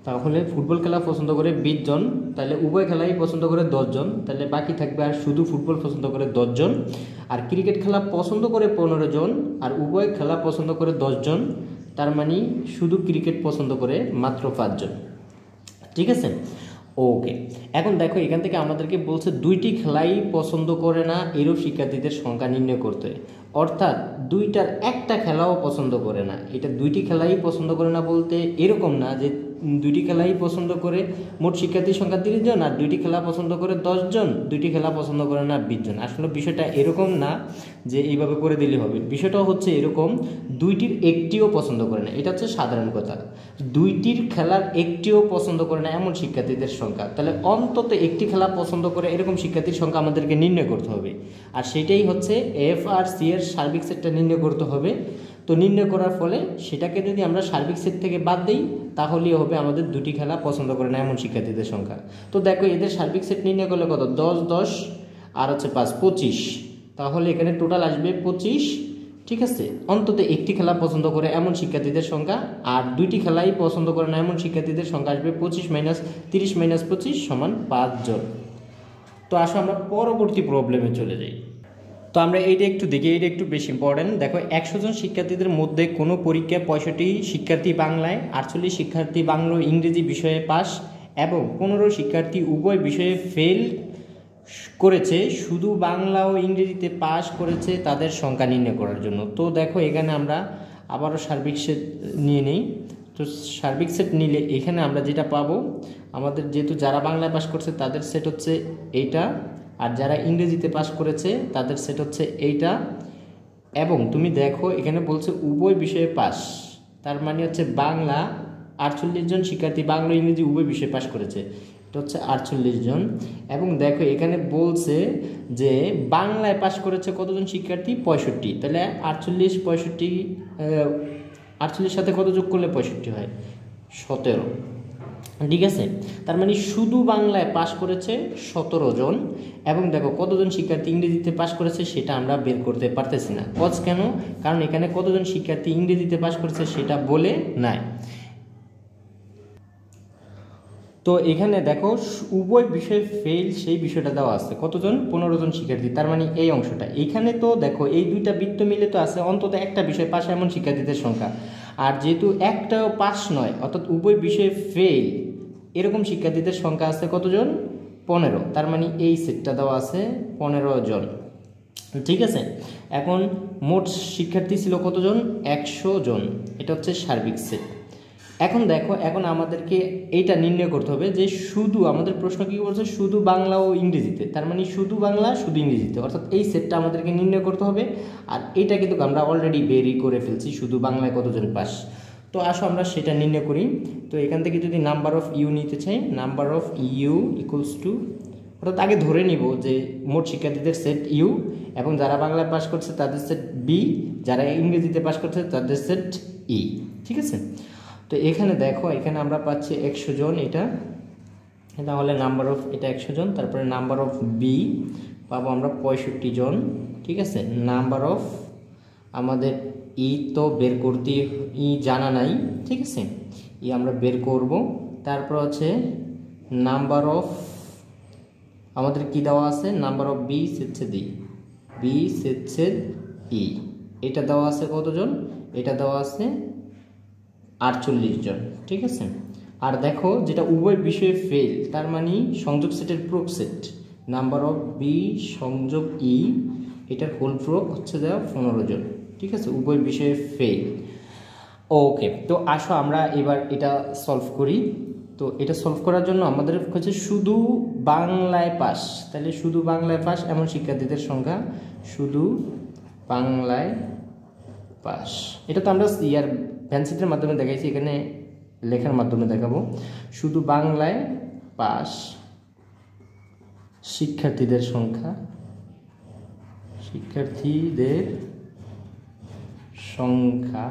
তাহলে ফুটবল খেলা পছন্দ করে 20 জন, তাহলে উভয় খেলাই পছন্দ করে 10 জন। তাহলে বাকি থাকবে আর শুধু ফুটবল পছন্দ করে 10 জন। আর ক্রিকেট খেলা পছন্দ করে 15 জন, আর উভয় খেলা পছন্দ করে 10 জন। তার মানে শুধু ক্রিকেট পছন্দ করে মাত্র 5 জন। ঠিক আছে, ওকে। এখন দেখো এখান থেকে আমাদেরকে বলছে 2টি খেলাই পছন্দ করে না এরূপ শিক্ষার্থীদের সংখ্যা নির্ণয় করতে। অর্থাৎ 2টার একটা খেলাও পছন্দ করে না। এটা 2টি খেলাই পছন্দ করে না বলতে এরকম না যে 2টি খেলাই পছন্দ করে মোট শিক্ষার্থীর সংখ্যা 30 জন, আর 2টি খেলা পছন্দ করে 10 জন, 2টি খেলা পছন্দ করে না 20 জন। আসলে বিষয়টা এরকম না যে এইভাবে করে দিলে হবে। বিষয়টা হচ্ছে এরকম, 2টির একটিও পছন্দ করে না। এটা হচ্ছে সাধারণ কথা। 2টির খেলার একটিও পছন্দ করে না এমন শিক্ষার্থীদের সংখ্যা। তাহলে অন্তত একটি খেলা পছন্দ করে এরকম শিক্ষার্থীর সংখ্যা আমাদেরকে নির্ণয় করতে হবে। আর সেটাই হচ্ছে এফ আর সি এর সার্বিক সেটটা নির্ণয় করতে হবে। তো নির্ণয় করার ফলে সেটাকে যদি আমরা সার্বিক সেট থেকে বাদ দিই, তাহলেই হবে আমাদের 2টি খেলা পছন্দ করে না এমন শিক্ষার্থীদের সংখ্যা। তো দেখো এদের সার্বিক সেট নির্ণয় করলে কত? 10 10 আর হচ্ছে 5 25। তাহলে এখানে টোটাল আসবে 25। ঠিক আছে, অন্তত একটি খেলা পছন্দ করে এমন শিক্ষার্থীদের সংখ্যা, আর 2টি খেলাই পছন্দ করে না এমন শিক্ষার্থীদের সংখ্যা আসবে 25 - 30 - 25 সমান 5 জন। তো আসো আমরা পরবর্তী প্রবলেমে চলে যাই। তো আমরা এইটা একটু দেখি, এইটা একটু বেশি ইম্পর্টেন্ট। দেখো 100 জন শিক্ষার্থীদের মধ্যে কোনো পরীক্ষায় 65 শিক্ষার্থী বাংলায়, 48 শিক্ষার্থী বাংলা ও ইংরেজি বিষয়ে পাস এবং 15 শিক্ষার্থী উভয় বিষয়ে ফেল করেছে। শুধু বাংলা ও ইংরেজিতে পাস করেছে তাদের সংখ্যা নির্ণয় করার জন্য। তো দেখো এখানে আমরা আবারও সার্বিক সেট নিয়ে নেই। তো সার্বিক সেট নিলে এখানে আমরা যেটা পাবো, আমাদের যেহেতু যারা বাংলায় পাস করছে তাদের সেট হচ্ছে এইটা, আর যারা ইংরেজিতে পাস করেছে তাদের সেট হচ্ছে এইটা। এবং তুমি দেখো এখানে বলছে উভয় বিষয়ে পাস, তার মানে হচ্ছে বাংলা 48 জন শিক্ষার্থী বাংলা ইংরেজি উভয় বিষয়ে পাস করেছে, এটা হচ্ছে 48 জন। এবং দেখো এখানে বলছে যে বাংলায় পাস করেছে কতজন শিক্ষার্থী? 65। তাহলে 48 65 48 সাথে কত যোগ করলে 65 হয়? 17। ঠিক আছে, তার মানে শুধু বাংলায় পাশ করেছে 17 জন, এবং দেখো কতজন শিক্ষার্থী ইংরেজিতে পাশ করেছে সেটা আমরা বের করতে পারতেছি না। কজ কেন? কারণ এখানে কতজন শিক্ষার্থী ইংরেজিতে পাশ করেছে সেটা বলে নাই। তো এখানে দেখো উভয় বিষয়ে ফেল সেই বিষয়টা দেওয়া আছে, কতজন? 15 জন শিক্ষার্থী, তার মানে এই অংশটা। এখানে তো দেখো এই দুইটা বৃত্ত মিলে তো আছে অন্তত একটা বিষয় পাশ এমন শিক্ষার্থীদের সংখ্যা, আর যেহেতু একটাও পাশ নয় অর্থাৎ উভয় বিষয়ে ফেল এরকম শিক্ষার্থীদের সংখ্যা আছে কতজন? 15, তার মানে এই সেটটা দেওয়া আছে 15 জন। ঠিক আছে, এখন মোট শিক্ষার্থী ছিল কতজন? 100 জন, এটা হচ্ছে সার্বিক সেট। এখন দেখো, এখন আমাদেরকে এইটা নির্ণয় করতে হবে যে শুধু আমাদের প্রশ্ন কী বলছে? শুধু বাংলা ও ইংরেজিতে, তার মানে শুধু বাংলা শুধু ইংরেজিতে, অর্থাৎ এই সেটটা আমাদেরকে নির্ণয় করতে হবে। আর এটা কিন্তু আমরা অলরেডি বেরই করে ফেলছি, শুধু বাংলায় কতজন পাস। তো আসো আমরা সেটা নির্ণয় করি। তো এখান থেকে যদি নাম্বার অফ ইউ নিতে চাই, number of U equals to, অর্থাৎ আগে ধরে নিব যে মোট শিক্ষার্থীদের সেট ইউ, এবং যারা বাংলায় পাস করছে তাদের সেট বি, যারা ইংরেজিতে পাস করছে তাদের সেট ই। ঠিক আছে, তো এখানে দেখো এখানে আমরা পাচ্ছি 100 জন, এটা হলে নাম্বার অফ, এটা 100 জন, তারপরে নাম্বার অফ বি পাবো আমরা 65 জন। ঠিক আছে, নাম্বার অফ আমাদের ই তো বের করতে, ই জানা নাই, ঠিক আছে, ই আমরা বের করব। তারপর হচ্ছে নাম্বার অফ আমাদের কি দেওয়া আছে? নাম্বার অফ বি ছেদ ই, বি ছেদ ই, এটা দেওয়া আছে কতজন? এটা দেওয়া আছে 48 জন। ঠিক আছে, আর দেখো যেটা উভয় বিষয়ে ফেল, তার মানে সংযোগ সেটের প্রোগ সেট, নাম্বার অফ বি সংযোগ ই, এটার হোল প্রোগ হচ্ছে দেওয়া 15 জন। ঠিক আছে, উভয় বিষয়ে ফেল। ওকে, তো আসো আমরা এবার এটা সলভ করি। তো এটা সলভ করার জন্য আমাদের হচ্ছে শুধু বাংলায় পাস, তাহলে শুধু বাংলায় পাস এমন শিক্ষার্থীদের সংখ্যা, শুধু বাংলায় পাস, এটা তো আমরা ইয়ার ভ্যানসিটের মাধ্যমে দেখাইছি, এখানে লেখার মাধ্যমে দেখাবো। শুধু বাংলায় পাস শিক্ষার্থীদের সংখ্যা, শিক্ষার্থীদের সংখ্যা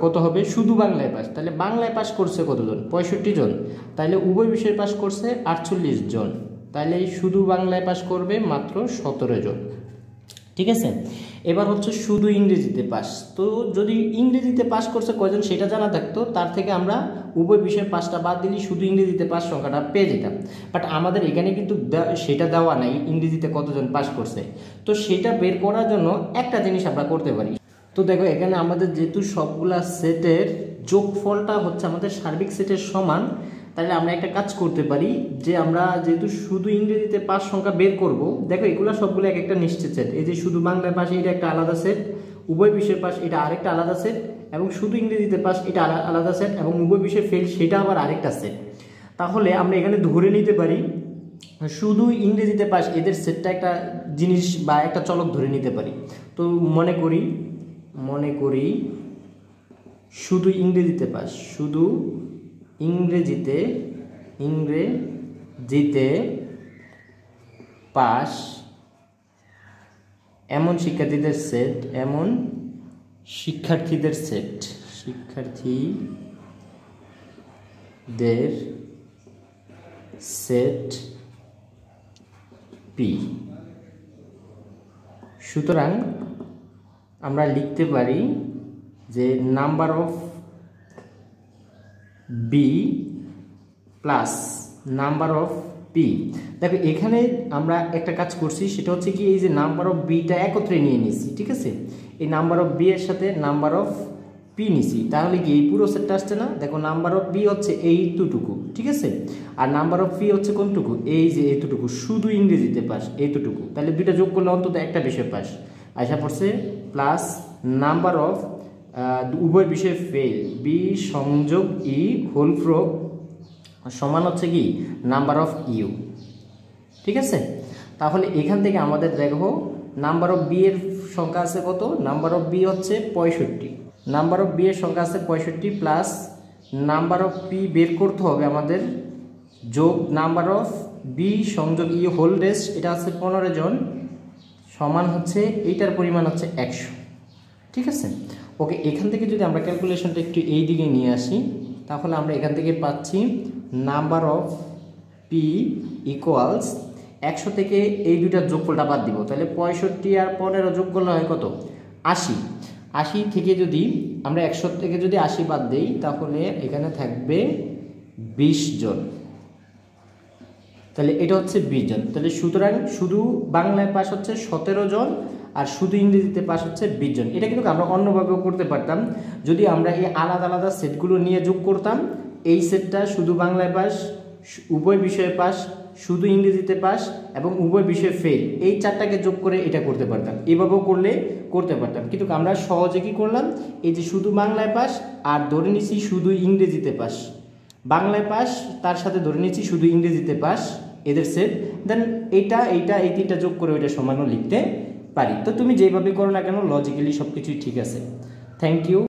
কত হবে? শুধু বাংলায় পাস, তাহলে বাংলায় পাস করছে কতজন? 65 জন, তাহলে উভয় বিষয়ে পাস করছে 48 জন, তাহলে শুধু বাংলায় পাস করবে মাত্র 17 জন। ঠিক আছে, এবার হচ্ছে শুধু ইংরেজিতে পাস। তো যদি ইংরেজিতে পাস করছে কয়জন সেটা জানা থাকতো, তার থেকে আমরা উভয় বিষয়ে পাসটা বাদ দিলে শুধু ইংরেজিতে পাস সংখ্যাটা পেয়ে যেতাম। বাট আমাদের এখানে কিন্তু সেটা দেওয়া নাই, ইংরেজিতে কতজন পাস করছে। তো সেটা বের করার জন্য একটা জিনিস আমরা করতে পারি। তো দেখো এখানে আমাদের যেহেতু সবগুলা সেটের যোগফলটা হচ্ছে আমাদের সার্বিক সেটের সমান, তাহলে আমরা একটা কাজ করতে পারি যে আমরা যেহেতু শুধু ইংরেজিতে পাস সংখ্যা বের করব, দেখো এগুলো সবগুলো এক একটা নিশ্চিত সেট। এই যে শুধু বাংলায় পাস এটা একটা আলাদা সেট, উভয় বিষয়ের পাস এটা আরেকটা আলাদা সেট, এবং শুধু ইংরেজিতে পাস এটা আলাদা সেট, এবং উভয় বিষয়ে ফেল সেটা আবার আরেকটা সেট। তাহলে আমরা এখানে ধরে নিতে পারি শুধু ইংরেজিতে পাস এদের সেটটা একটা জিনিস বা একটা চলক ধরে নিতে পারি। তো মনে করি শুধু ইংরেজিতে পাস, শুধু ইংরেজিতে পাস এমন শিক্ষার্থীদের সেট পি। সুতরাং আমরা লিখতে পারি যে number of B plus number of P. দেখো এখানে আমরা একটা কাজ করছি, সেটা হচ্ছে কি এই যে নাম্বার অফ বিটা একত্রে নিয়ে নিছি, ঠিক আছে, এই নাম্বার অফ বি এর সাথে নাম্বার অফ পি নিছি, তাহলে কি এই পুরো সেটটা আসছে না? দেখো নাম্বার অফ বি হচ্ছে এইটুকু, ঠিক আছে, আর নাম্বার অফ পি হচ্ছে কোনটুকু? এই যে এইটুকু, শুধু ইংরেজিতে পাস এইটুকু, তাহলে দুইটা যোগ করলে অন্তত একটা বিষয় পাস আশা পড়ছে, প্লাস নাম্বার অফ উভয় বিষয়ে ফেল বি সংযোগ ই হোল প্রোগ সমান হচ্ছে কি নাম্বার অফ ইউ। ঠিক আছে, তাহলে এখান থেকে আমাদের দেখো নাম্বার অফ বি এর সংখ্যা আছে কত? নাম্বার অফ বি হচ্ছে 65, নাম্বার অফ বি এর সংখ্যা আছে 65 প্লাস নাম্বার অফ পি বের করতে হবে আমাদের, যোগ নাম্বার অফ বি সংযোগ ই হোল রেস, এটা আছে 15 জন, সমান হচ্ছে এইটার পরিমাণ হচ্ছে 100। ঠিক আছে, ওকে, এখান থেকে যদি আমরা ক্যালকুলেশনটা একটু এই দিকে নিয়ে আসি, তাহলে আমরা এখান থেকে পাচ্ছি নাম্বার অফ পি ইকুয়ালস 100 থেকে এই দুইটার যোগফলটা বাদ দিব, তাহলে 65 আর 15 যোগ করলে হয় কত? 80। 80 থেকে যদি আমরা 100 থেকে যদি 80 বাদ দেই তাহলে এখানে থাকবে 20 জন, তাহলে এটা হচ্ছে 20 জন। তাহলে সুতরাং শুধু বাংলায় পাস হচ্ছে 17 জন আর শুধু ইংরেজিতে পাস হচ্ছে 20 জন। এটা কিন্তু আমরা অন্যভাবেও করতে পারতাম, যদি আমরা এই আলাদা আলাদা সেটগুলো নিয়ে যোগ করতাম। এই সেটটা শুধু বাংলায় পাস, উভয় বিষয়ে পাস, শুধু ইংরেজিতে পাস এবং উভয় বিষয়ে ফেল, এই চারটাকে যোগ করে এটা করতে পারতাম। এভাবেও করতে পারতাম, কিন্তু আমরা সহজে কি করলাম, এই যে শুধু বাংলায় পাস আর ধরে নিচ্ছি শুধু ইংরেজিতে পাস, বাংলায় পাস তার সাথে ধরে নিচ্ছি শুধু ইংরেজিতে পাস, এদের সেট, দেন এইটা এই তিনটা যোগ করে ওইটা সমানও লিখতে পারি। তো তুমি যেভাবে করো না কেন লজিক্যালি সব কিছুই ঠিক আছে। Thank you.